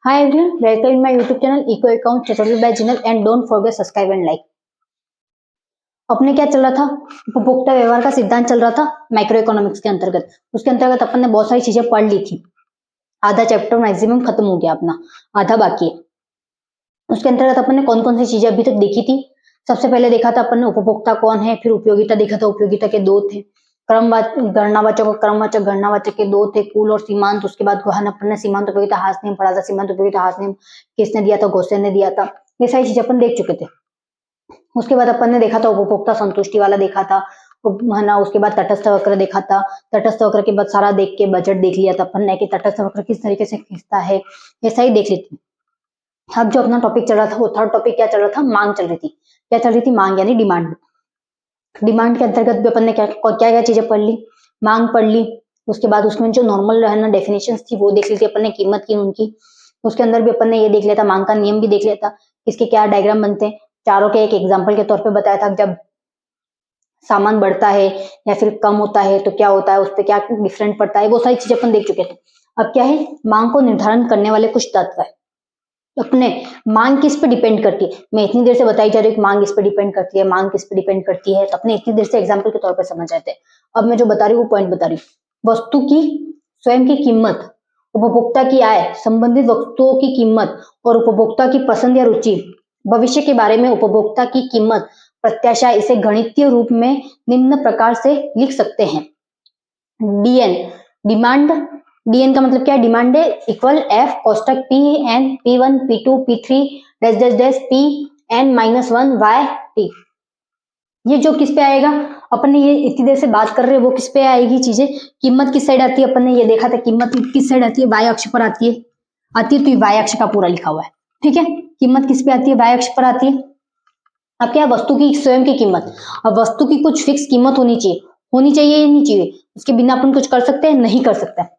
Hi everyone, welcome in my YouTube channel Eco Account Tutorial by Jinal and don't forget subscribe and like। अपने क्या चल रहा था, उपभोक्ता व्यवहार का सिद्धांत चल रहा था माइक्रो इकोनॉमिक्स के अंतर्गत। उसके अंतर्गत अपन ने बहुत सारी चीजें पढ़ ली थी। आधा चैप्टर मैक्सिमम खत्म हो गया अपना, आधा बाकी है। उसके अंतर्गत अपन ने कौन कौन सी चीजें अभी तक देखी थी। सबसे पहले देखा था अपन ने उपभोक्ता कौन है, फिर उपयोगिता देखा था, उपयोगिता के दो थे, गणनावाचक और क्रमवाचक। गणनावाचक के दो थे, कुल और सीमांत। उसके बाद अपन ने सीमांत उपयोगिता हास नियम पढ़ा था। सीमांत उपयोगिता हास नियम किसने दिया था? गोसेन ने दिया था। ये सारी चीजें अपन देख चुके थे। उसके बाद अपन ने देखा था उपभोक्ता संतुष्टि वाला देखा था, है ना। उसके बाद तटस्थ वक्र देखा था। तटस्थ वक्र के बाद सारा देख के बजट देख लिया था अपन ने कि तटस्थ वक्र किस तरीके से खींचता है, ये सारी देख ली थी। अब जो अपना टॉपिक चल रहा था वो थर्ड टॉपिक क्या चल रहा था? मांग चल रही थी। क्या चल रही थी? मांग यानी डिमांड। डिमांड के अंतर्गत भी अपन ने क्या क्या चीजें पढ़ ली? मांग पढ़ ली। उसके बाद उसमें जो नॉर्मल है ना डेफिनेशंस थी वो देख ली थी अपन ने, कीमत की उनकी। उसके अंदर भी अपन ने ये देख लिया था, मांग का नियम भी देख लिया था, इसके क्या डायग्राम बनते हैं। चारों के एक एग्जाम्पल के तौर पे बताया था, जब सामान बढ़ता है या फिर कम होता है तो क्या होता है, उस पर क्या डिफरेंट पड़ता है, वो सारी चीजें अपन देख चुके थे। अब क्या है, मांग को निर्धारण करने वाले कुछ तत्व है। अपने मांग किस पे डिपेंड करती है? मैं इतनी देर से बताई जा रही हूँ मांग इस पे डिपेंड करती है, मांग किस पे डिपेंड करती है, तो अपने इतनी देर से एग्जाम्पल के तौर पे समझ आते हैं। अब मैं जो बता रही हूँ वो पॉइंट बता रही हूँ। वस्तु की स्वयं की कीमत, उपभोक्ता की आय, संबंधित वस्तुओं की कीमत और उपभोक्ता की पसंद या रुचि। भविष्य के बारे में उपभोक्ता की कीमत, प्रत्याशा, इसे गणितीय रूप में निम्न प्रकार से लिख सकते हैं। DN, demand. डीएन का मतलब क्या है? डिमांड है इक्वल एफ कोष्टक P N P1 P2 P3 dash dash dash P N -1 Y T. ये जो किस पे आएगा, अपन ने ये इतनी देर से बात कर रहे हैं वो किस पे आएगी चीजें? कीमत किस साइड आती है? अपन ने ये देखा था कीमत किस साइड आती है? वाई अक्ष पर आती है। तो ये वाई अक्ष का पूरा लिखा हुआ है, ठीक है। कीमत किस पे आती है? वाई अक्ष पर आती है। अब क्या, वस्तु की स्वयं की कीमत। अब वस्तु की कुछ फिक्स कीमत होनी चाहिए, या नहीं चाहिए? उसके बिना अपन कुछ कर सकते हैं? नहीं कर सकते।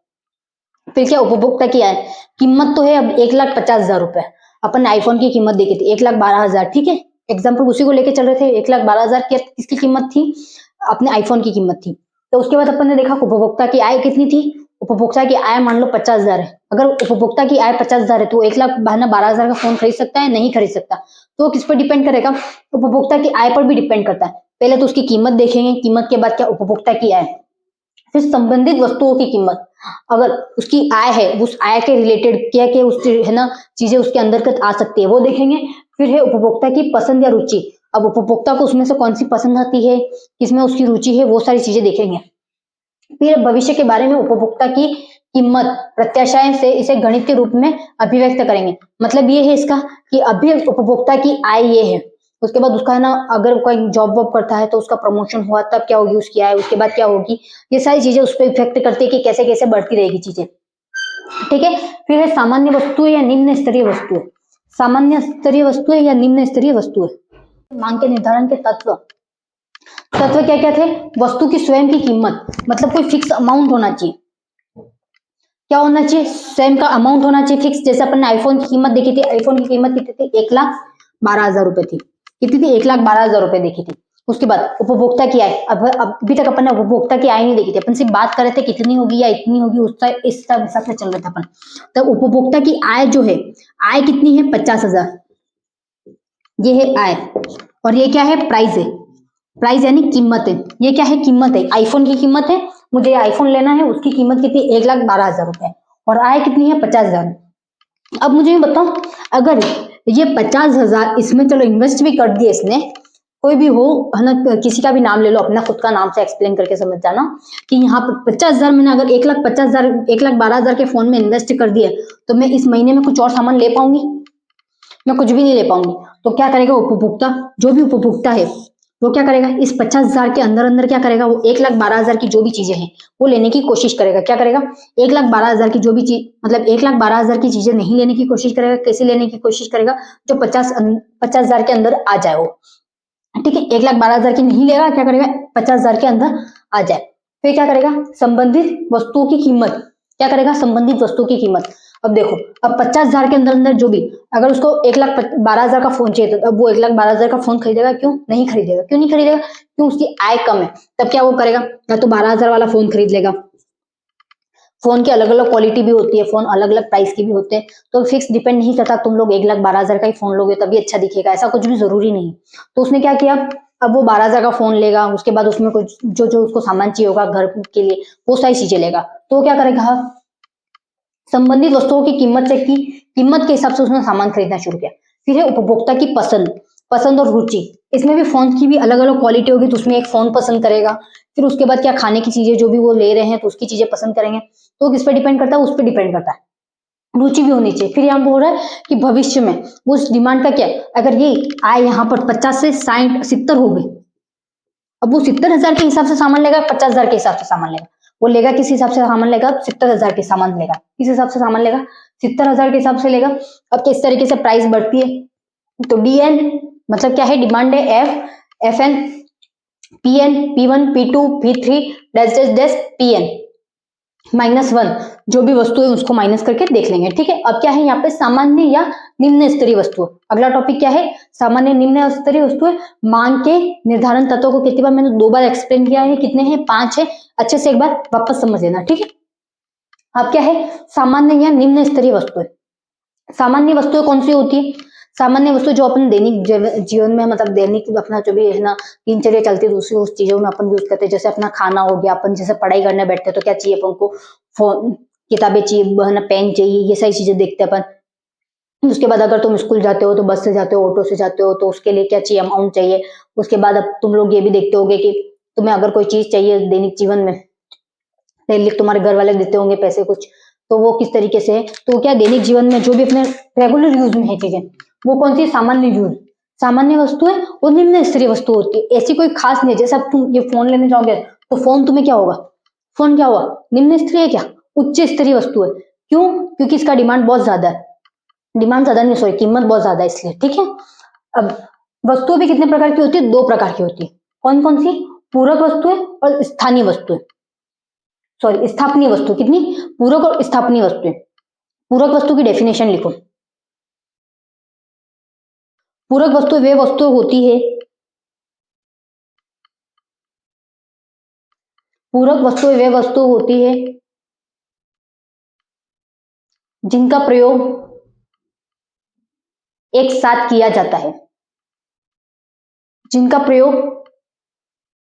फिर क्या, उपभोक्ता की आय। कीमत तो है अब 1,50,000 रुपए। अपन आईफोन की कीमत देखी थी 1,12,000, ठीक है। एग्जाम्पल उसी को लेके चल रहे थे। 1,12,000 किसकी कीमत थी? अपने आईफोन की कीमत थी। तो उसके बाद अपन ने देखा उपभोक्ता की आय कितनी थी। उपभोक्ता की आय मान लो 50,000 है। अगर उपभोक्ता की आय 50,000 है तो 1,12,000 का फोन खरीद सकता है? नहीं खरीद सकता। तो किस पर डिपेंड करेगा? उपभोक्ता की आय पर भी डिपेंड करता है। पहले तो उसकी कीमत देखेंगे, कीमत के बाद क्या, उपभोक्ता की आय, फिर संबंधित वस्तुओं की कीमत। अगर उसकी आय है, उस आय के रिलेटेड क्या क्या उस है ना चीजें उसके अंतर्गत आ सकती है वो देखेंगे। फिर है उपभोक्ता की पसंद या रुचि। अब उपभोक्ता को उसमें से कौन सी पसंद आती है, किसमें उसकी रुचि है, वो सारी चीजें देखेंगे। फिर भविष्य के बारे में उपभोक्ता की कीमत, प्रत्याशाएं से इसे गणितीय रूप में अभिव्यक्त करेंगे। मतलब ये है इसका कि अभी उपभोक्ता की आय ये है, उसके बाद उसका है ना अगर कोई जॉब वॉब करता है तो उसका प्रमोशन हुआ तब क्या होगी उसकी आय, उसके बाद क्या होगी, ये सारी चीजें उस पर इफेक्ट करती है कि कैसे कैसे बढ़ती रहेगी चीजें, ठीक है। फिर है सामान्य वस्तु है या निम्न स्तरीय वस्तु है। सामान्य स्तरीय वस्तु है या निम्न स्तरीय वस्तु है। मांग के निर्धारण के तत्व, तत्व क्या क्या थे? वस्तु की स्वयं की कीमत, मतलब कोई फिक्स अमाउंट होना चाहिए। क्या होना चाहिए? स्वयं का अमाउंट होना चाहिए फिक्स। जैसे अपन ने आईफोन की कीमत देखी थी, आईफोन की कीमत कितनी थी? 1,12,000 रुपए थी। कितनी थी? 1,12,000 रुपए देखी थी। उसके बाद उपभोक्ता की आय, अब अभी तक अपन ने उपभोक्ता की आय नहीं देखी थी, अपन सिर्फ बात कर रहे थे कितनी होगी या इतनी होगी, उसका इस हिसाब से चल रहा था अपन। तो उपभोक्ता की आय जो है, आय कितनी है? 50,000। ये है आय। और ये क्या है? प्राइस है। प्राइस यानी कीमत है। ये क्या है? कीमत है। आईफोन की कीमत है, मुझे आईफोन लेना है, उसकी कीमत कितनी? 1,12,000 रुपए। और आय कितनी है? 50,000। अब मुझे ये बताओ, अगर ये 50,000 इसमें चलो इन्वेस्ट भी कर दिए इसने, कोई भी हो है ना, किसी का भी नाम ले लो, अपना खुद का नाम से एक्सप्लेन करके समझ जाना कि यहाँ पर 50,000 मैंने अगर 1,50,000 1,12,000 के फोन में इन्वेस्ट कर दिए तो मैं इस महीने में कुछ और सामान ले पाऊंगी? मैं कुछ भी नहीं ले पाऊंगी। तो क्या करेगा उपभोक्ता, जो भी उपभोक्ता है वो क्या करेगा, इस 50,000 के अंदर अंदर क्या करेगा, वो 1,12,000 की जो भी चीजें हैं वो लेने की कोशिश करेगा। क्या करेगा? 1,12,000 की जो भी चीज, मतलब 1,12,000 की चीजें नहीं लेने की कोशिश करेगा। कैसे लेने की कोशिश करेगा? जो 50,000 के अंदर आ जाए वो, ठीक है। 1,12,000 की नहीं लेगा, क्या करेगा? 50,000 के अंदर आ जाए। फिर क्या करेगा? संबंधित वस्तुओं की कीमत। क्या करेगा? संबंधित वस्तुओं की कीमत। अब देखो, अब 50,000 के अंदर अंदर जो भी, अगर उसको 1,12,000 का फोन चाहिए तो अब वो 1,12,000 का फोन खरीदेगा? क्यों नहीं खरीदेगा? क्यों नहीं खरीदेगा? क्यों? उसकी आय कम है। तब क्या वो करेगा? या तो 12,000 वाला फोन खरीद लेगा, फोन की अलग अलग क्वालिटी भी होती है, फोन अलग अलग प्राइस की भी होते हैं, तो फिक्स डिपेंड नहीं करता तुम लोग 1,12,000 का ही फोन लोगे तभी अच्छा दिखेगा, ऐसा कुछ भी जरूरी नहीं। तो उसने क्या किया, अब वो 12,000 का फोन लेगा, उसके बाद उसमें कुछ जो जो उसको सामान चाहिए होगा घर के लिए वो सारी चीजें लेगा, तो क्या करेगा, संबंधित वस्तुओं की कीमत चेक की, कीमत के हिसाब से उसने सामान खरीदना शुरू किया। फिर है उपभोक्ता की पसंद, पसंद और रुचि, इसमें भी फोन की भी अलग अलग क्वालिटी होगी, तो उसमें एक फोन पसंद करेगा। फिर उसके बाद क्या, खाने की चीजें जो भी वो ले रहे हैं तो उसकी चीजें पसंद करेंगे, तो किस पे डिपेंड करता है, उस पर डिपेंड करता है, रुचि भी होनी चाहिए। फिर यहाँ बोल रहा है कि भविष्य में उस डिमांड का क्या है, अगर ये आए यहाँ पर 50 से 60 70 हो गई, अब वो 70,000 के हिसाब से सामान लेगा, 50,000 के हिसाब से सामान लेगा, वो लेगा किस हिसाब से सामान लेगा, 70,000 के सामान लेगा, किस हिसाब से सामान लेगा, 70,000 के हिसाब से लेगा। अब किस तरीके से प्राइस बढ़ती है, तो डीएन मतलब क्या है, डिमांड है, F N, PN, P1, P2, P3 dash dash dash PN -1, जो भी वस्तु है उसको माइनस करके देख लेंगे, ठीक है। अब क्या है यहाँ पे, सामान्य या निम्न स्तरीय वस्तु, अगला टॉपिक क्या है, सामान्य निम्न स्तरीय वस्तु है। मांग के निर्धारण तत्वों को कितनी बार मैंने 2 बार एक्सप्लेन किया है, कितने हैं, 5 है, अच्छे से एक बार वापस समझ लेना, ठीक है। अब क्या है, सामान्य या निम्न स्तरीय वस्तु है। सामान्य वस्तुएं कौन सी होती है, सामान्य वस्तु जो अपन दैनिक जीवन में मतलब दैनिक अपना जो भी है ना दिनचर्या चलती है दूसरी उस चीजों में अपन यूज करते हैं, जैसे अपना खाना हो गया, अपन जैसे पढ़ाई करने बैठते हैं तो क्या चाहिए अपन को, फोन, किताबें चाहिए ना, पेन चाहिए, ये सारी चीजें देखते हैं अपन। उसके बाद अगर तुम स्कूल जाते हो तो बस से जाते हो, ऑटो से जाते हो, तो उसके लिए क्या चाहिए, अमाउंट चाहिए। उसके बाद अब तुम लोग ये भी देखते होगे कि तुम्हें अगर कोई चीज चाहिए दैनिक जीवन में, दैनिक तुम्हारे घर वाले देते होंगे पैसे कुछ, तो वो किस तरीके से है, तो क्या दैनिक जीवन में जो भी अपने रेगुलर यूज में है चीजें, वो कौन सी, सामान्य यूज, सामान्य वस्तु है, और निम्न स्तरीय वस्तु होती है, ऐसी कोई खास नहीं है। जैसे अब तुम ये फोन लेने जाओगे तो फोन तुम्हें क्या होगा, फोन क्या हुआ, निम्न स्तरीय है क्या, उच्च स्तरीय वस्तु है। क्यों, क्योंकि इसका डिमांड बहुत ज्यादा है, डिमांड ज्यादा नहीं सॉरी, कीमत बहुत ज्यादा है इसलिए, ठीक है। अब वस्तुएं भी कितने प्रकार की होती है, 2 प्रकार की होती है, कौन कौन सी, पूरक वस्तुएं और स्थानीय वस्तुएं, सॉरी स्थापनीय वस्तु, कितनी, पूरक और स्थापनीय वस्तुएं। पूरक वस्तु की डेफिनेशन लिखो, पूरक वस्तु वे वस्तु होती है, पूरक वस्तु वे वस्तु होती है जिनका प्रयोग एक साथ किया जाता है, जिनका प्रयोग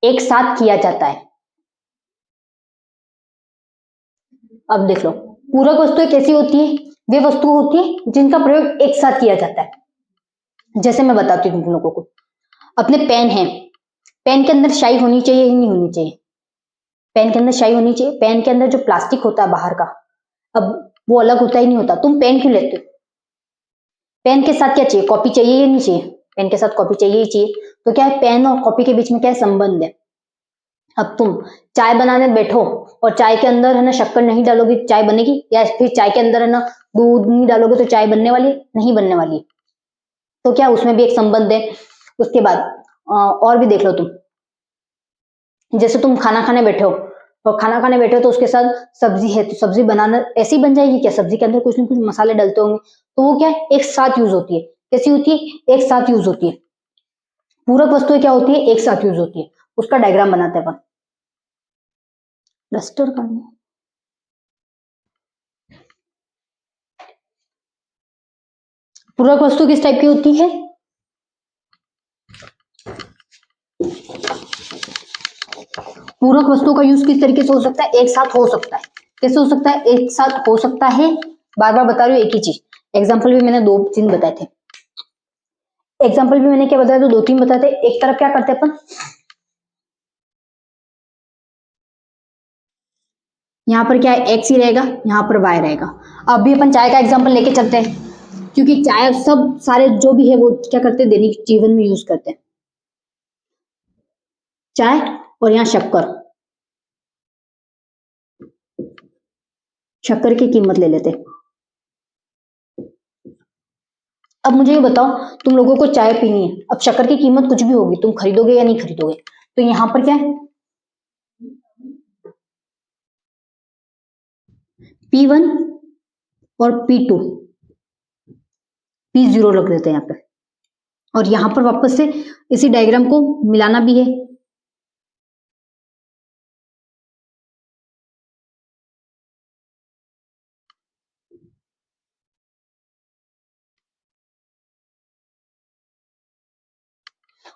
एक साथ किया जाता है। अब देख लो, पूरक वस्तुएं कैसी होती है, वे वस्तु होती है जिनका प्रयोग एक साथ किया जाता है। जैसे मैं बताती हूँ तुम लोगों को, अपने पेन है, पेन के अंदर स्याही होनी चाहिए या नहीं होनी चाहिए, पेन के अंदर स्याही होनी चाहिए। पेन के अंदर जो प्लास्टिक होता है बाहर का, अब वो अलग होता ही नहीं होता, तुम पेन क्यों लेते हो, पेन के साथ क्या चाहिए, कॉपी चाहिए या नहीं चाहिए, पेन के साथ कॉपी चाहिए ही चाहिए। तो क्या है, पेन और कॉपी के बीच में क्या है, संबंध है। अब तुम चाय बनाने बैठो और चाय के अंदर है ना शक्कर नहीं डालोगे चाय बनेगी, या फिर चाय के अंदर है ना दूध नहीं डालोगे तो चाय बनने वाली नहीं बनने वाली। तो क्या उसमें भी एक संबंध है। उसके बाद और भी देख लो तुम, जैसे तुम खाना खाने बैठे हो और खाना खाने बैठे हो तो उसके साथ सब्जी है, तो सब्जी बनाना ऐसी बन जाएगी क्या, सब्जी के अंदर कुछ ना कुछ मसाले डलते होंगे, तो वो क्या है, एक साथ यूज होती है। कैसी होती है, एक साथ यूज होती है। पूरक वस्तुएं क्या होती है, एक साथ यूज होती है। उसका डायग्राम बनाते हैं अपन, डस्टर करना। पूरक वस्तु किस टाइप की होती है, पूरक वस्तु का यूज किस तरीके से हो सकता है, एक साथ हो सकता है। कैसे हो सकता है, एक साथ हो सकता है, बार बार बता रही हूँ एक ही चीज। एग्जाम्पल भी मैंने 2-3 बताए थे, एग्जाम्पल भी मैंने क्या बताया था, 2-3 बताए थे। एक तरफ क्या करते अपन, यहाँ पर क्या है, एक्स ही रहेगा, यहाँ पर वाई रहेगा। अब भी अपन चाय का एग्जाम्पल लेके चलते हैं, क्योंकि चाय सब सारे जो भी है वो क्या करते हैं, दैनिक जीवन में यूज करते हैं चाय। और यहाँ शक्कर, शक्कर की कीमत ले लेते। अब मुझे ये बताओ, तुम लोगों को चाय पीनी है, अब शक्कर की कीमत कुछ भी होगी, तुम खरीदोगे या नहीं खरीदोगे, तो यहाँ पर क्या है, P1 और P2, P0 रख देते हैं यहाँ पे, और यहाँ पर वापस से इसी डायग्राम को मिलाना भी है।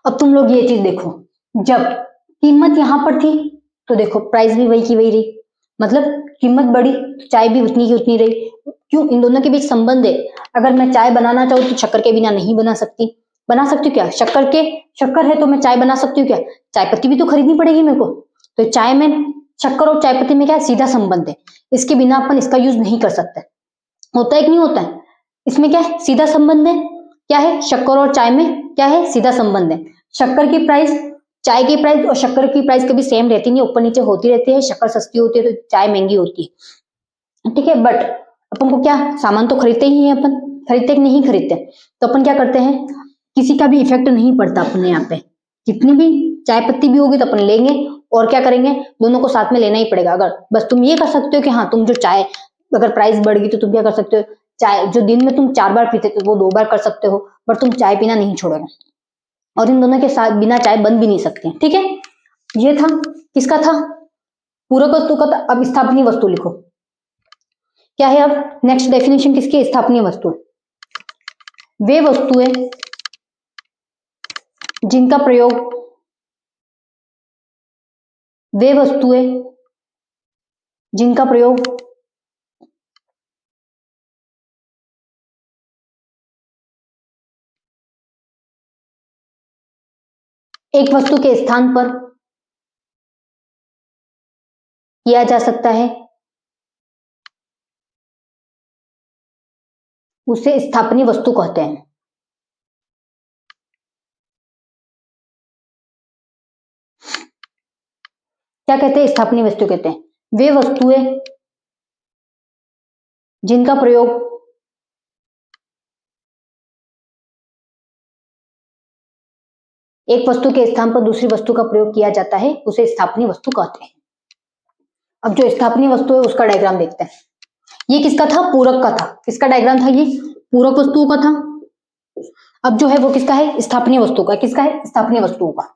अब तुम लोग ये चीज देखो, जब कीमत यहां पर थी तो देखो प्राइस भी वही की वही रही, मतलब कीमत बढ़ी चाय भी उतनी की उतनी रही। क्यों? इन दोनों के बीच संबंध है। अगर मैं चाय बनाना चाहूँ तो शक्कर के बिना नहीं बना सकती। बना सकती हूँ क्या? शक्कर है तो मैं चाय बना सकती हूँ क्या? चाय पत्ती भी तो खरीदनी पड़ेगी मेरे को। तो चाय में शक्कर और चाय पत्ती में क्या है? सीधा संबंध है। इसके बिना अपन इसका यूज नहीं कर सकते। होता है कि नहीं होता है? इसमें क्या है? सीधा संबंध है। क्या है? शक्कर और चाय में क्या है? सीधा संबंध है। शक्कर की प्राइस, चाय की प्राइस और शक्कर की प्राइस कभी सेम रहती नहीं, ऊपर नीचे होती रहती है। शक्कर सस्ती होती है तो चाय महंगी होती है, ठीक है। बट अपन को क्या, सामान तो खरीदते ही है, अपन खरीदते कि नहीं खरीदते? तो अपन क्या करते हैं, किसी का भी इफेक्ट नहीं पड़ता अपने यहाँ पे। जितनी भी चाय पत्ती भी होगी तो अपन लेंगे और क्या करेंगे, दोनों को साथ में लेना ही पड़ेगा। अगर बस तुम ये कर सकते हो कि हाँ, तुम जो चाय, अगर प्राइस बढ़ गई तो तुम क्या कर सकते हो, चाय जो दिन में तुम 4 बार पीते थे वो 2 बार कर सकते हो, पर तुम चाय पीना नहीं छोड़ोगे। और इन दोनों के साथ बिना चाय बन भी नहीं सकते, ठीक है। ये था, किसका था? पूरक वस्तु का था। अब स्थापनीय वस्तु लिखो। क्या है अब नेक्स्ट डेफिनेशन किसकी? स्थापनीय वस्तु। वे वस्तुएं जिनका प्रयोग, वे वस्तुएं जिनका प्रयोग एक वस्तु के स्थान पर किया जा सकता है उसे स्थापनीय वस्तु कहते हैं। क्या कहते हैं? स्थापनीय वस्तु कहते हैं वे वस्तुएं जिनका प्रयोग एक वस्तु के स्थान पर दूसरी वस्तु का प्रयोग किया जाता है उसे स्थापनीय वस्तु कहते हैं। अब जो स्थापनीय वस्तु है उसका डायग्राम देखते हैं। ये किसका था? पूरक का था। किसका डायग्राम था? ये पूरक वस्तुओं का था। अब जो है वो किसका है? स्थापनीय वस्तु का। किसका है? स्थापनीय वस्तुओं का।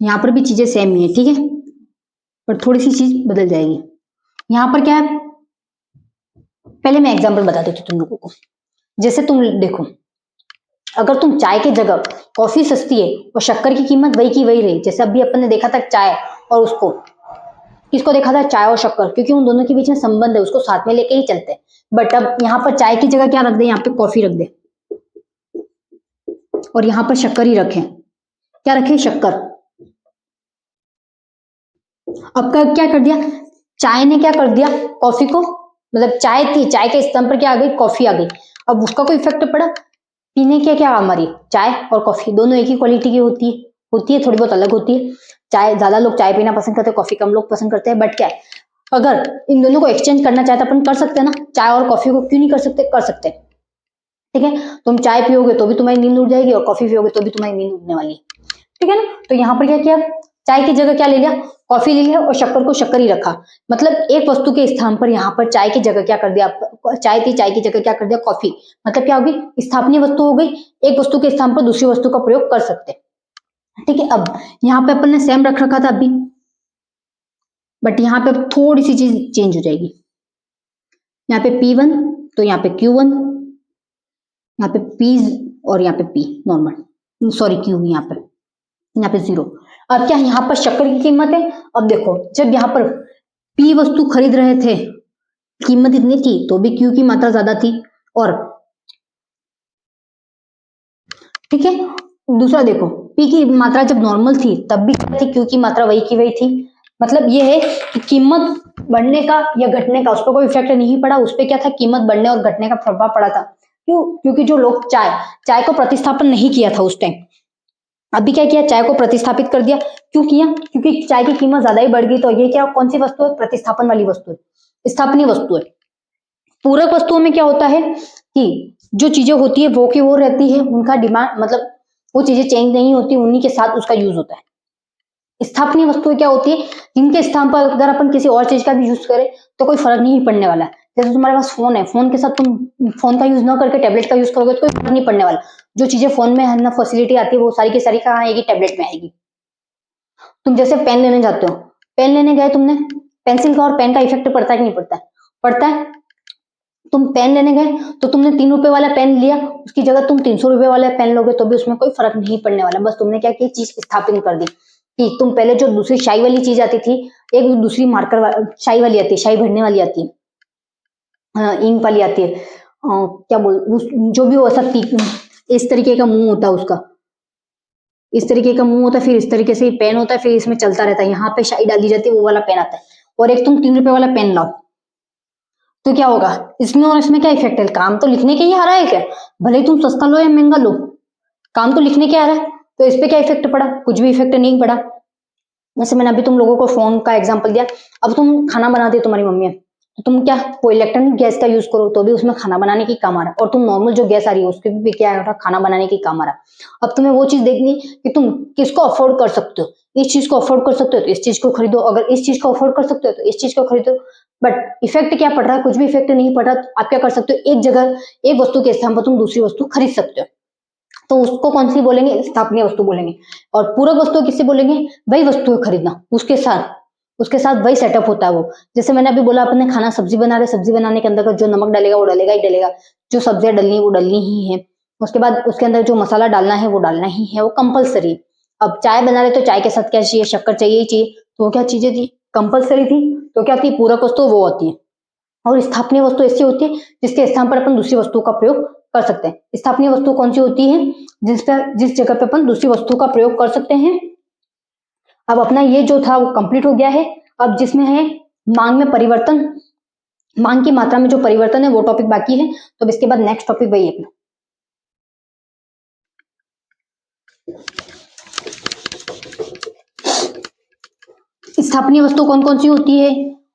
यहां पर भी चीजें सेम ही है, ठीक है, पर थोड़ी सी चीज बदल जाएगी। यहां पर क्या है, पहले मैं एग्जांपल बता देती हूँ तुम लोगों को। जैसे तुम देखो, अगर तुम चाय की जगह कॉफी सस्ती है और शक्कर की कीमत वही की वही रही, जैसे अभी अपन ने देखा था चाय और उसको, किसको देखा था? चाय और शक्कर, क्योंकि उन दोनों के बीच में संबंध है, उसको साथ में लेके ही चलते हैं। बट अब यहाँ पर चाय की जगह क्या रख दे? यहाँ पे कॉफी रख दे और यहाँ पर शक्कर ही रखें। क्या रखें? शक्कर। अब क्या कर दिया? चाय ने क्या कर दिया? कॉफी को, मतलब चाय थी, चाय के स्थान पर क्या आ गई? कॉफी आ गई। अब उसका कोई इफेक्ट पड़ा? पीने के क्या हमारी चाय और कॉफी दोनों एक ही क्वालिटी की होती है, थोड़ी बहुत अलग होती है। चाय ज्यादा लोग चाय पीना पसंद करते हैं, कॉफी कम लोग पसंद करते हैं। बट क्या है, अगर इन दोनों को एक्सचेंज करना चाहे तो अपन कर सकते हैं ना। चाय और कॉफी को क्यों नहीं कर सकते? कर सकते हैं, ठीक है। तुम चाय पियोगे तो भी तुम्हारी नींद उड़ जाएगी और कॉफी पियोगे तो भी तुम्हारी नींद उड़ने वाली है, ठीक है ना। तो यहाँ पर क्या किया? चाय की जगह क्या ले लिया? कॉफी ले लिया और शक्कर को शक्कर ही रखा। मतलब एक वस्तु के स्थान पर यहाँ पर चाय की जगह क्या कर दिया? चाय थी, चाय की जगह क्या कर दिया? कॉफी। मतलब क्या होगी? स्थापनीय वस्तु हो गई। एक वस्तु के स्थान पर दूसरी वस्तु का प्रयोग कर सकते, ठीक है। अब यहाँ पे अपन ने सेम रख रखा था अभी, बट यहाँ पे अब थोड़ी सी चीज चेंज हो जाएगी। यहाँ पे P1 तो यहाँ पे Q1, यहाँ पे P और यहाँ पे P नॉर्मल, सॉरी Q यहाँ पे 0। अब क्या यहाँ पर शक्कर की कीमत है? अब देखो, जब यहाँ पर P वस्तु खरीद रहे थे, कीमत इतनी थी तो भी Q की मात्रा ज्यादा थी, और ठीक है। दूसरा देखो, P की मात्रा जब नॉर्मल थी तब भी क्या थी? Q की मात्रा वही की वही थी। मतलब ये है कि कीमत बढ़ने का या घटने का उस पर कोई इफेक्ट नहीं पड़ा। उस पर क्या था? कीमत बढ़ने और घटने का प्रभाव पड़ा था। क्यों? क्योंकि जो लोग चाय को प्रतिस्थापन नहीं किया था उस टाइम, अभी क्या किया? चाय को प्रतिस्थापित कर दिया। क्यों किया? क्योंकि चाय की कीमत ज्यादा ही बढ़ गई। तो ये क्या, कौन सी वस्तु है? प्रतिस्थापन वाली वस्तु है, स्थापनीय वस्तु है। पूरक वस्तुओं में क्या होता है कि जो चीजें होती है वो की वो रहती है, उनका डिमांड, मतलब वो चीजें चेंज नहीं होती, उन्हीं के साथ उसका यूज होता है। स्थापनीय वस्तुएं क्या होती है? जिनके स्थान पर अगर अपन किसी और चीज का भी यूज करें तो कोई फर्क नहीं पड़ने वाला है। जैसे तुम्हारे पास फोन है, फोन के साथ तुम फोन का यूज ना करके टैबलेट का यूज करोगे तो कोई फर्क नहीं पड़ने वाला। जो चीजें फोन में है ना, फैसिलिटी आती है वो सारी की सारी कहाँ आएगी? टैबलेट में आएगी। तुम जैसे पेन लेने जाते हो, पेन लेने गए तुमने, पेंसिल का और पेन का इफेक्ट पड़ता है कि नहीं पड़ता है? पड़ता है। तुम पेन लेने गए तो तुमने 3 रुपए वाला पेन लिया, उसकी जगह तुम 300 रुपए वाला पेन लोगे तो भी उसमें कोई फर्क नहीं पड़ने वाला। बस तुमने क्या की, चीज स्थापित कर दी कि तुम पहले जो दूसरी शाई वाली चीज आती थी, एक दूसरी मार्कर शाई वाली आती है, शाई भरने वाली आती है, इंक वाली आती है, क्या जो भी हो सकती, इस तरीके का मुंह होता है उसका, इस तरीके का मुंह होता है, फिर इस तरीके से पेन होता है, फिर इसमें चलता रहता है, यहाँ पे शाई डाली जाती है, वो वाला पेन आता है। और एक तुम 3 रुपए वाला पेन लाओ तो क्या होगा, इसमें और इसमें क्या इफेक्ट है? काम तो लिखने के ही आ रहा है क्या? भले ही तुम सस्ता लो या महंगा लो, काम तो लिखने के आ रहा है। तो इस पे क्या इफेक्ट पड़ा? कुछ भी इफेक्ट नहीं पड़ा। जैसे मैंने अभी तुम लोगों को फोन का एग्जांपल दिया, अब तुम खाना बनाते हो, तुम्हारी मम्मी है, तो तुम क्या, कोई इलेक्ट्रॉनिक गैस का यूज करो तो भी उसमें खाना बनाने की काम आ रहा है, और तुम नॉर्मल जो गैस आ रही है उसके भी क्या आ रहा है, खाना बनाने की काम आ रहा है। अब तुम्हें वो चीज देखनी कि तुम किसको अफोर्ड कर सकते हो। इस चीज को अफोर्ड कर सकते हो तो इस चीज को खरीदो, अगर इस चीज को अफोर्ड कर सकते हो तो इस चीज को खरीदो। बट इफेक्ट क्या पड़ रहा है? कुछ भी इफेक्ट नहीं पड़ रहा। तो आप क्या कर सकते हो, एक जगह एक वस्तु के स्थान पर तुम दूसरी वस्तु खरीद सकते हो, तो उसको कौन सी बोलेंगे? स्थापनीय वस्तु बोलेंगे। और पूरक वस्तु किससे बोलेंगे? वही वस्तु खरीदना, उसके साथ वही सेटअप होता है वो। जैसे मैंने अभी बोला, अपने खाना सब्जी बना रहे, सब्जी बनाने के अंदर जो नमक डालेगा वो डालेगा ही डालेगा, जो सब्जियां डलनी वो डलनी ही है। उसके बाद उसके अंदर जो मसाला डालना है वो डालना ही है, वो कंपलसरी। अब चाय बना रहे तो चाय के साथ क्या चाहिए? शक्कर चाहिए ही चाहिए। तो वो क्या चीजें थी? कंपलसरी थी। तो क्या थी? पूरक वस्तु वो होती है। और स्थापनीय वस्तु ऐसी होती है जिसके स्थान पर अपन दूसरी वस्तु का प्रयोग कर सकते हैं। स्थापनीय वस्तु कौन सी होती है? जिस जगह पे अपन दूसरी वस्तु का प्रयोग कर सकते हैं। अब अपना ये जो था वो कंप्लीट हो गया है। अब जिसमें है मांग में परिवर्तन, मांग की मात्रा में जो परिवर्तन है वो टॉपिक बाकी है। तो अब इसके बाद नेक्स्ट टॉपिक वही है अपना। स्थापनीय वस्तु कौन कौन सी होती है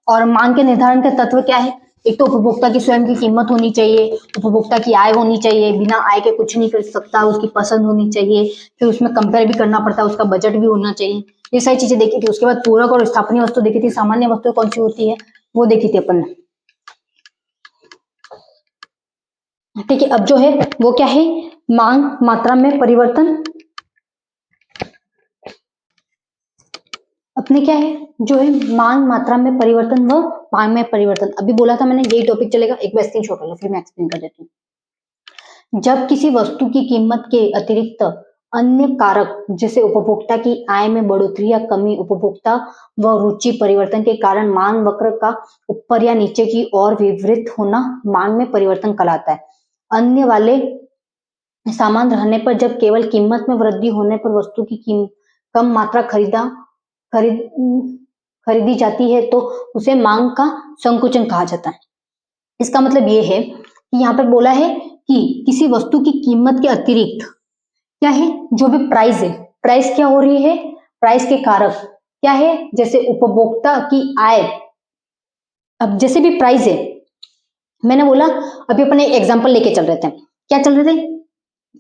और मांग के निर्धारण के तत्व क्या है? एक तो उपभोक्ता की स्वयं की कीमत होनी चाहिए, उपभोक्ता की आय होनी चाहिए, बिना आय के कुछ नहीं कर सकता, उसकी पसंद होनी चाहिए, फिर उसमें कंपेयर भी करना पड़ता है, उसका बजट भी होना चाहिए। ये सारी चीजें देखी थी। उसके बाद पूरक और स्थापनीय वस्तु देखी थी। सामान्य वस्तु कौन सी होती है वो देखी थी अपन ने। ठीक है, अब जो है वो क्या है? मांग मात्रा में परिवर्तन। अपने क्या है जो है मांग मात्रा में परिवर्तन व मांग में परिवर्तन। अभी बोला था मैंने यही टॉपिक चलेगा। एक बार स्क्रीनशॉट लो, फिर मैं एक्सप्लेन कर देती हूँ। जब किसी वस्तु की कीमत के अतिरिक्त अन्य कारक जैसे उपभोक्ता की आय में बढ़ोतरी या कमी, उपभोक्ता व रुचि परिवर्तन के कारण मांग वक्र का ऊपर या नीचे की ओर विवृत होना मांग में परिवर्तन कहलाता है। अन्य वाले सामान रहने पर जब केवल कीमत में वृद्धि होने पर वस्तु की कम मात्रा खरीदी जाती है तो उसे मांग का संकुचन कहा जाता है। इसका मतलब ये है कि यहाँ पर बोला है कि किसी वस्तु की कीमत के अतिरिक्त क्या है, जो भी प्राइस है, प्राइस क्या हो रही है? प्राइस के कारक क्या है? जैसे उपभोक्ता की आय। अब जैसे भी प्राइस है, मैंने बोला अभी अपने एग्जांपल लेके चल रहे थे। क्या चल रहे थे?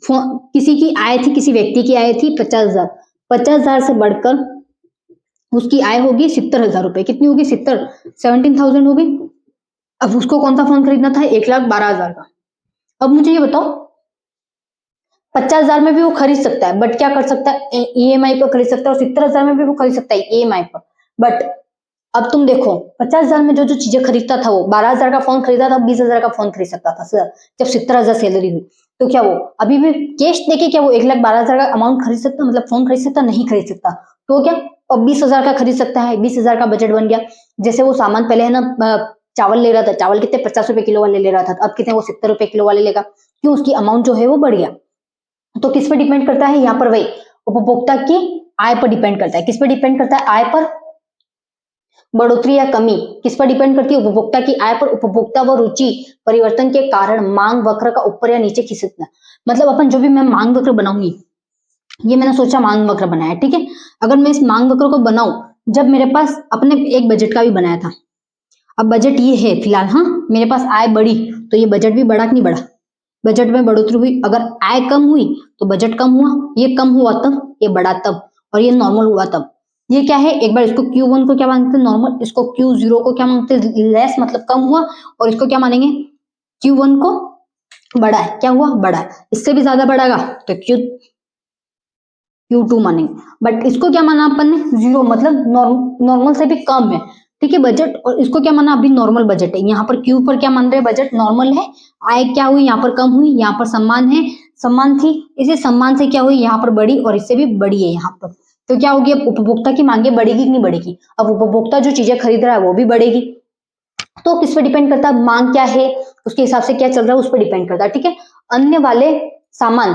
किसी की आय थी, किसी व्यक्ति की आय थी 50,000। 50,000 से बढ़कर उसकी आय होगी 70,000 रुपए। कितनी होगी? 17,000 होगी। अब उसको कौन सा फोन खरीदना था? 1,12,000 का। अब मुझे ये बताओ, 50,000 में भी वो खरीद सकता है, बट क्या कर सकता है? ईएमआई पर खरीद सकता है। और 70,000 में भी वो खरीद सकता है ईएमआई पर। बट अब तुम देखो, 50,000 में जो जो चीजें खरीदता था, वो 12,000 का फोन खरीदा था, 20,000 का फोन खरीद सकता था सर, जब 70,000 सैलरी हुई। तो क्या वो अभी भी कैश देके क्या वो 1,12,000 का अमाउंट खरीद सकता? मतलब फोन खरीद सकता? नहीं खरीद सकता। तो क्या अब 20,000 का खरीद सकता है? 20,000 का बजट बन गया। जैसे वो सामान पहले है ना, चावल ले रहा था, चावल कितने 50 रुपए किलो वाले ले रहा था, अब कितने वो 70 रुपए किलो वाले लेगा। क्यों? उसकी अमाउंट जो है वो बढ़ गया। तो किस पर डिपेंड करता है? यहाँ पर वही उपभोक्ता की आय पर डिपेंड करता है। किस पर डिपेंड करता है? आय पर। बढ़ोतरी या कमी किस पर डिपेंड करती है? उपभोक्ता की आय पर। उपभोक्ता व रुचि परिवर्तन के कारण मांग वक्र का ऊपर या नीचे खिसकना। मतलब अपन जो भी मैं मांग वक्र बनाऊंगी, ये मैंने सोचा मांग वक्र बनाया, ठीक है। अगर मैं इस मांग वक्र को बनाऊं, जब मेरे पास अपने एक बजट का भी बनाया था, अब बजट ये है फिलहाल, हाँ मेरे पास आय बढ़ी तो ये बजट भी बढ़ा कि नहीं बढ़ा? बजट में बढ़ोतरी हुई। अगर आय कम हुई तो बजट कम हुआ। ये कम हुआ तब, ये बढ़ा तब, और ये नॉर्मल हुआ तब। ये क्या है? एक बार इसको Q1 को क्या मानते हैं? नॉर्मल। इसको Q0 को क्या मानते हैं? लेस, मतलब कम हुआ। और इसको क्या मानेंगे? Q1 को बड़ा है। क्या हुआ? बड़ा है। इससे भी ज्यादा बढ़ाएगा तो Q2 मानेंगे, बट इसको क्या माना अपन ने, जीरो, मतलब नॉर्मल से भी कम है, ठीक है बजट। और इसको क्या माना, अभी नॉर्मल बजट है। यहाँ पर Q पर क्या मान रहे हैं, बजट नॉर्मल है, आय क्या हुई यहाँ पर कम हुई, यहाँ पर सम्मान है, सम्मान थी, इसे सम्मान से क्या हुई यहाँ पर बढ़ी, और इससे भी बड़ी है यहाँ पर। तो क्या होगी, अब उपभोक्ता की मांगे बढ़ेगी कि नहीं बढ़ेगी, अब उपभोक्ता जो चीजें खरीद रहा है वो भी बढ़ेगी। तो किस पे डिपेंड करता है, मांग क्या है उसके हिसाब से क्या चल रहा है उस पर डिपेंड करता है, ठीक है। अन्य वाले सामान,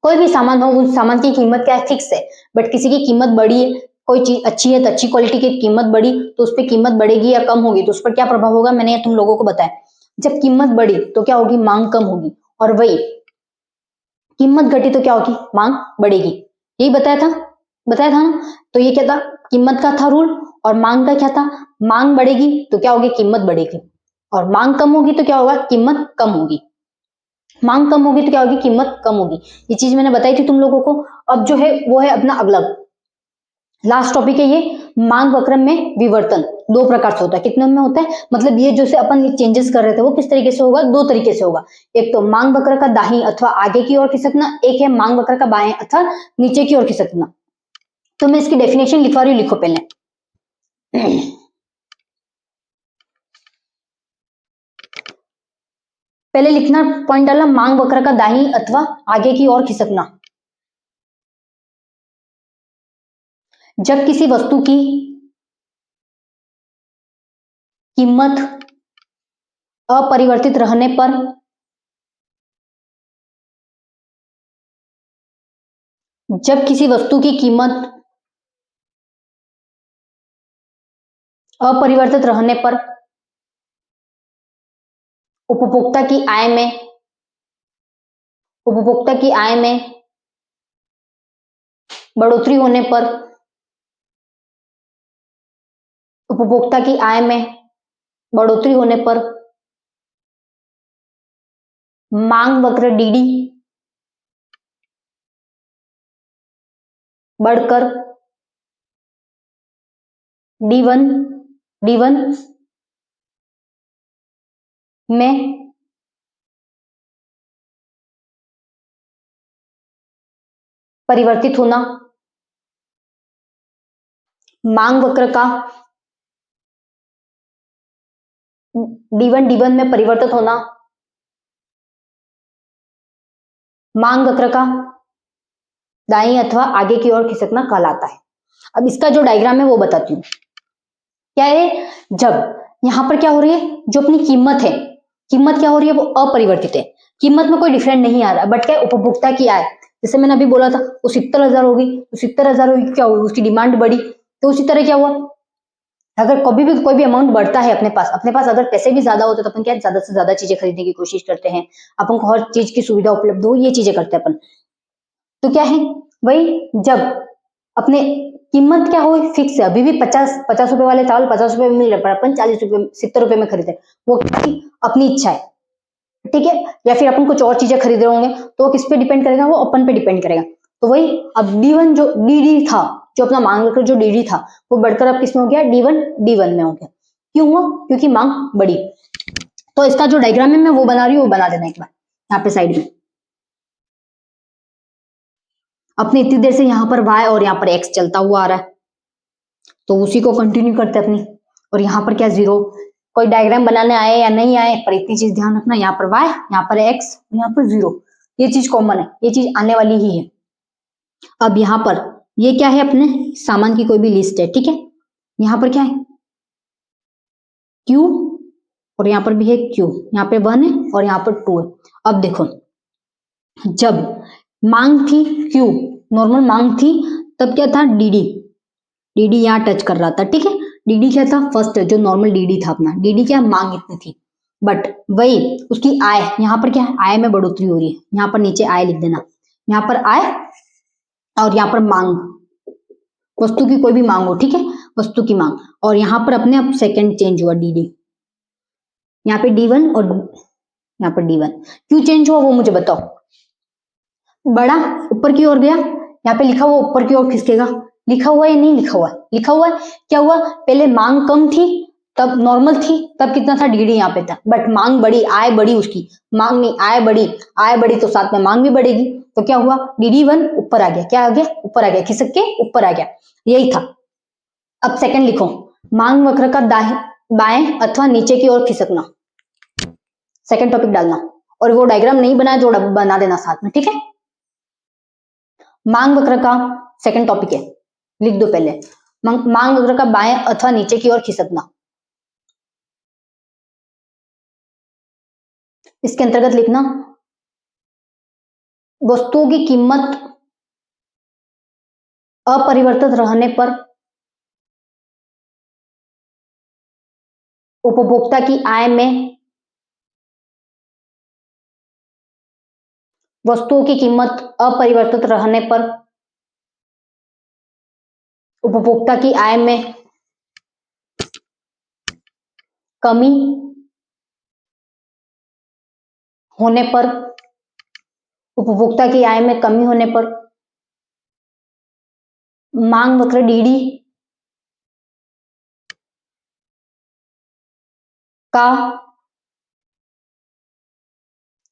कोई भी सामान हो, उस सामान की कीमत क्या है, फिक्स है, बट किसी की कीमत बढ़ी है, कोई चीज अच्छी है तो अच्छी क्वालिटी की कीमत बढ़ी, तो उस पर कीमत बढ़ेगी या कम होगी, तो उस पर क्या प्रभाव होगा, मैंने तुम लोगों को बताया। जब कीमत बढ़ी तो क्या होगी, मांग कम होगी, और वही कीमत घटी तो क्या होगी, मांग बढ़ेगी। यही बताया था ना। तो ये क्या था, कीमत का था रूल, और मांग का क्या था, मांग बढ़ेगी तो क्या होगी, कीमत बढ़ेगी, और मांग कम होगी तो क्या होगा, कीमत कम होगी। मांग कम होगी तो क्या होगी, कीमत कम होगी। ये चीज मैंने बताई थी तुम लोगों को। अब जो है वो है अपना अगला लास्ट टॉपिक है, ये मांग वक्र में विवर्तन। दो प्रकार से होता है, कितने में होता है, मतलब ये जो से अपन चेंजेस कर रहे थे वो किस तरीके से होगा, दो तरीके से होगा। एक तो मांग वक्र का दाहिनी अथवा आगे की ओर खिसकना, एक है मांग वक्र का बाएं अथवा नीचे की ओर खिसकना। तो मैं इसकी डेफिनेशन लिखवा रही हूँ, लिखो पहले। पहले लिखना पॉइंट डालना, मांग वक्र का दाहिनी अथवा आगे की ओर खिसकना। जब किसी वस्तु की कीमत अपरिवर्तित रहने पर जब किसी वस्तु की कीमत अपरिवर्तित रहने पर उपभोक्ता की आय में बढ़ोतरी होने पर उपभोक्ता की आय में बढ़ोतरी होने पर मांग वक्र डीडी बढ़कर D1 में परिवर्तित होना। मांग वक्र का D1 में परिवर्तित होना मांग वक्र का दाईं अथवा आगे की ओर खिसकना कहलाता है। अब इसका जो डायग्राम है वो बताती हूँ। क्या है, जब यहां पर क्या हो रही है, जो अपनी कीमत है, कीमत क्या हो रही है, वो अपरिवर्तित है, कीमत में कोई डिफरेंट नहीं आ रहा, बट क्या उपभोक्ता की आय, जैसे मैंने अभी बोला था वो 70,000 होगी, तो 70,000 होगी, क्या होगी, उसकी डिमांड बढ़ी, तो उसी तरह क्या हुआ, अगर कभी भी कोई भी अमाउंट बढ़ता है अपने पास अगर पैसे भी ज्यादा होते तो अपन क्या ज्यादा से ज्यादा चीजें खरीदने की कोशिश करते हैं, अपन को हर चीज की सुविधा उपलब्ध हो, ये चीजें करते हैं अपन। तो क्या है, वही जब अपने कीमत क्या हो, फिक्स है, अभी भी 50 रुपए वाले चावल 50 रुपए में मिल रहे, पर अपन 40 रुपए 70 रुपए में खरीदे, वो अपनी इच्छा है, ठीक है। या फिर अपन कुछ और चीजें खरीद रहे होंगे तो किस पे डिपेंड करेगा, वो अपन पे डिपेंड करेगा। तो वही अब D1 जो DD था, जो अपना मांग वक्र जो DD था, वो बढ़कर अब किस में हो गया, D1 में हो गया। क्यों हुआ, क्योंकि मांग बढ़ी। तो इसका जो डायग्राम है मैं वो बना रही हूँ, वो बना देना एक बार यहाँ पे साइड में। अपने इतनी देर से यहाँ पर y और यहाँ पर x चलता हुआ आ रहा है, तो उसी को कंटिन्यू करते हैं अपनी। और यहाँ पर क्या, जीरो, कोई डायग्राम बनाने आए या नहीं आए, पर इतनी चीज ध्यान रखना, यहाँ पर y, यहाँ पर x, यहाँ पर जीरो, ये चीज कॉमन है, ये चीज आने वाली ही है। अब यहाँ पर ये क्या है, अपने सामान की कोई भी लिस्ट है, ठीक है। यहाँ पर क्या है, Q, और यहाँ पर भी है Q, यहाँ पे 1 है और यहाँ पर 2 है। अब देखो, जब मांग थी Q, नॉर्मल मांग थी, तब क्या था, डीडी यहाँ टच कर रहा था, ठीक है। डीडी क्या था, फर्स्ट जो नॉर्मल डीडी था अपना, डीडी क्या, मांग इतनी थी, बट वही उसकी आय, यहाँ पर क्या है, आय में बढ़ोतरी हो रही है, यहाँ पर नीचे आय लिख देना, यहाँ पर आय और यहाँ पर मांग, वस्तु की कोई भी मांग हो, ठीक है, वस्तु की मांग, और यहाँ पर अपने आप सेकंड चेंज हुआ डीडी, यहाँ पे D1 और यहाँ पर D1, क्यों चेंज हुआ वो मुझे बताओ। बड़ा ऊपर की ओर गया, यहाँ पे लिखा हुआ ऊपर की ओर खिसकेगा, लिखा हुआ है या नहीं लिखा हुआ है, लिखा हुआ है। क्या हुआ, पहले मांग कम थी तब नॉर्मल थी, तब कितना था डीडी यहाँ पे था, बट मांग बढ़ी, आय बढ़ी उसकी, मांग नहीं आय बढ़ी, आय बढ़ी तो साथ में मांग भी बढ़ेगी, तो क्या हुआ DD1 ऊपर आ गया, क्या आ गया ऊपर आ गया, खिसक के ऊपर आ गया, यही था। अब सेकंड लिखो, मांग वक्र का बाएं अथवा नीचे की ओर खिसकना, सेकंड टॉपिक डालना, और वो डायग्राम नहीं बनाया जो बना देना साथ में, ठीक है। मांग वक्र का सेकंड टॉपिक है, लिख दो पहले, मांग वक्र का बाएं अथवा नीचे की ओर खिसकना। इसके अंतर्गत लिखना, वस्तुओं की कीमत अपरिवर्तित रहने पर उपभोक्ता की आय में, वस्तुओं की कीमत अपरिवर्तित रहने पर उपभोक्ता की आय में कमी होने पर, उपभोक्ता की आय में कमी होने पर मांग वक्र डीडी का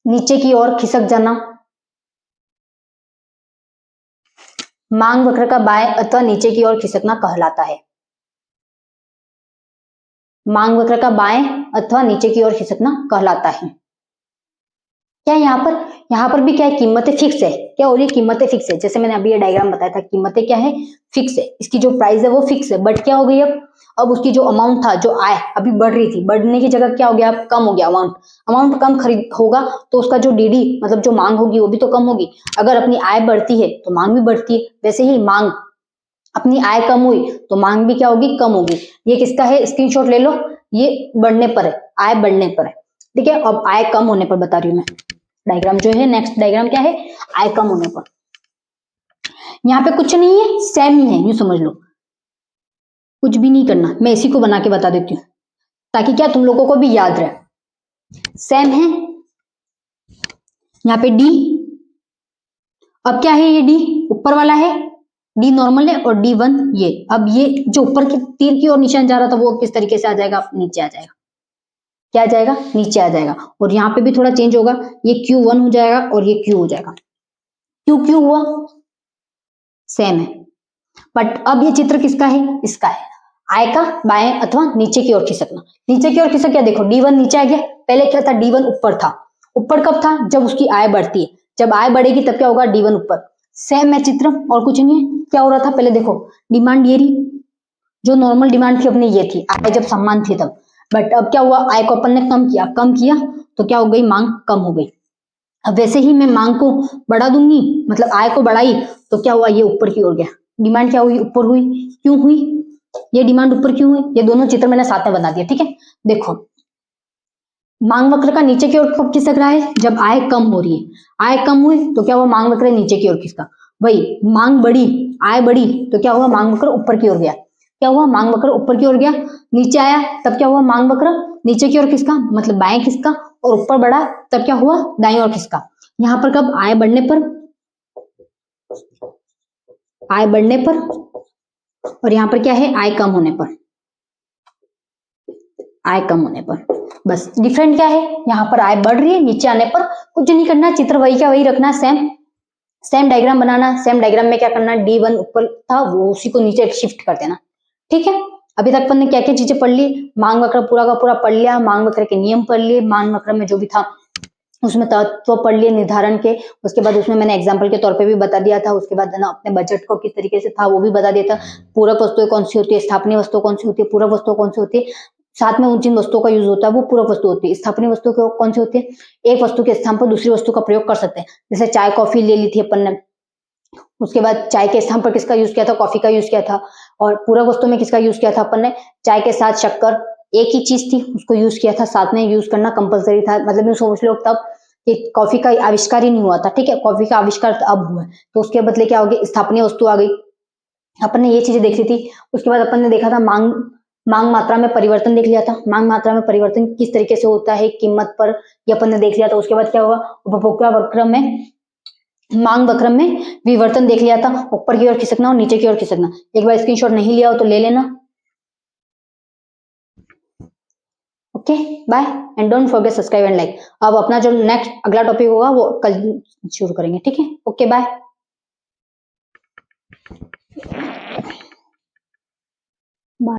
नीचे की ओर खिसक जाना, मांग वक्र का बाएं अथवा नीचे की ओर खिसकना कहलाता है। मांग वक्र का बाएं अथवा नीचे की ओर खिसकना कहलाता है। क्या यहाँ पर भी क्या है, कीमतें फिक्स है, क्या हो रही है, कीमतें फिक्स है, जैसे मैंने अभी ये डायग्राम बताया था, कीमतें क्या है, फिक्स है, इसकी जो प्राइस है वो फिक्स है, बट क्या हो गई अब उसकी जो अमाउंट था, जो आय अभी बढ़ रही थी, बढ़ने की जगह क्या हो गया, अब कम हो गया, अमाउंट कम खरीद होगा तो उसका जो डीडी मतलब जो मांग होगी वो भी तो कम होगी। अगर अपनी आय बढ़ती है तो मांग भी बढ़ती है, वैसे ही मांग, अपनी आय कम हुई तो मांग भी क्या होगी, कम होगी। ये किसका है, स्क्रीनशॉट ले लो, ये बढ़ने पर है, आय बढ़ने पर है, ठीक है। अब आय कम होने पर बता रही हूँ मैं, डायग्राम जो है, नेक्स्ट डायग्राम क्या है, आय कम होने पर। यहाँ पे कुछ नहीं है, सेम ही है, यूं समझ लो, कुछ भी नहीं करना, मैं इसी को बना के बता देती हूँ ताकि क्या तुम लोगों को भी याद रहे। सेम है, यहाँ पे डी, अब क्या है, ये डी ऊपर वाला है, डी नॉर्मल है, और D1 ये, अब ये जो ऊपर की तीर की ओर निशान जा रहा था वो किस तरीके से आ जाएगा, नीचे आ जाएगा, क्या आ जाएगा, नीचे आ जाएगा। और यहाँ पे भी थोड़ा चेंज होगा, ये Q1 हो जाएगा और ये Q हो जाएगा, क्यों हुआ, सेम है, बट अब ये चित्र किसका है, इसका है, आय का बाएं अथवा नीचे की ओर खिसकना। नीचे की ओर खिसक क्या, देखो D1 नीचे आ गया, पहले क्या था, D1 ऊपर था, ऊपर कब था, जब उसकी आय बढ़ती है, जब आय बढ़ेगी तब क्या होगा, D1 ऊपर, सेम है चित्र, और कुछ नहीं है। क्या हो रहा था, पहले देखो डिमांड ये रही, जो नॉर्मल डिमांड थी अपनी ये थी, आय जब समान थी तब, बट अब क्या हुआ, आय को अपन ने कम किया तो क्या हो गई, मांग कम हो गई। अब वैसे ही मैं मांग को बढ़ा दूंगी, मतलब आय को बढ़ाई तो क्या हुआ, ये ऊपर की ओर गया, डिमांड क्या हुई, ऊपर हुई, क्यों हुई, ये डिमांड ऊपर क्यों हुई, ये दोनों चित्र मैंने साथ में बना दिया, ठीक है। देखो मांग वक्र का नीचे की ओर कब खिसक रहा है, जब आय कम हो रही है, आय कम हुई तो क्या हुआ, मांग वक्र नीचे की ओर खिसका, वही मांग बढ़ी, आय बढ़ी तो क्या हुआ, मांग वक्र ऊपर की ओर गया, क्या हुआ, मांग वक्र ऊपर की ओर गया, नीचे आया तब क्या हुआ, मांग वक्र नीचे की ओर खिसका, मतलब बाएं खिसका, और ऊपर बढ़ा तब क्या हुआ, दाएं ओर खिसका। यहाँ पर कब, आय बढ़ने पर, आय बढ़ने पर, और यहाँ पर क्या है, आय कम होने पर, आय कम होने पर, बस डिफरेंट क्या है, यहाँ पर आय बढ़ रही है, नीचे आने पर कुछ नहीं करना, चित्र वही का वही रखना, सेम डायग्राम बनाना, सेम डायग्राम में क्या करना, D1 ऊपर था वो उसी को नीचे शिफ्ट कर देना, ठीक है। अभी तक अपन ने क्या क्या चीजें पढ़ ली, मांग वक्र पूरा का पूरा पढ़ लिया, मांग वक्र के नियम पढ़ लिए, मांग वक्र में जो भी था उसमें तत्व पढ़ लिए निर्धारण के, उसके बाद उसमें मैंने एग्जांपल के तौर पे भी बता दिया था, उसके बाद ना अपने बजट को किस तरीके से था वो भी बता दिया था, पूरक वस्तुएं कौन सी होती है, स्थापनीय वस्तु कौन सी होती है, पूरक वस्तु कौन सी होती है, साथ में उन जिन वस्तुओं का यूज होता है वो पूरक वस्तु होती है, स्थापनीय वस्तु कौन सी होती है, एक वस्तु के स्थान पर दूसरी वस्तु का प्रयोग कर सकते हैं, जैसे चाय कॉफी ले ली थी अपन ने, उसके बाद चाय के स्थान पर किसका यूज किया था, कॉफी का यूज किया था, और पूरक वस्तु में किसका यूज किया था अपन ने, चाय के साथ शक्कर, एक ही चीज थी उसको यूज किया था, साथ में यूज करना कंपलसरी था, मतलब ये सोच लो तब कि कॉफी का आविष्कार ही नहीं हुआ था, ठीक है, कॉफी का आविष्कार अब हुआ है, तो उसके बदले क्या हो गया, स्थापनीय वस्तु आ गई, अपन ने ये चीजें देखी थी। उसके बाद अपन ने देखा था मांग मात्रा में परिवर्तन देख लिया था, मांग मात्रा में परिवर्तन किस तरीके से होता है कीमत पर, ये अपन ने देख लिया था। उसके बाद क्या हुआ, उपभोक्ता वक्र में, मांग वक्र में विवर्तन देख लिया था, ऊपर की ओर खिसकना और नीचे की ओर खिसकना। एक बार स्क्रीनशॉट नहीं लिया हो तो ले लेना। Okay bye and don't forget subscribe and like. अब अपना जो नेक्स्ट अगला टॉपिक होगा वो कल शुरू करेंगे, ठीक है। Okay bye.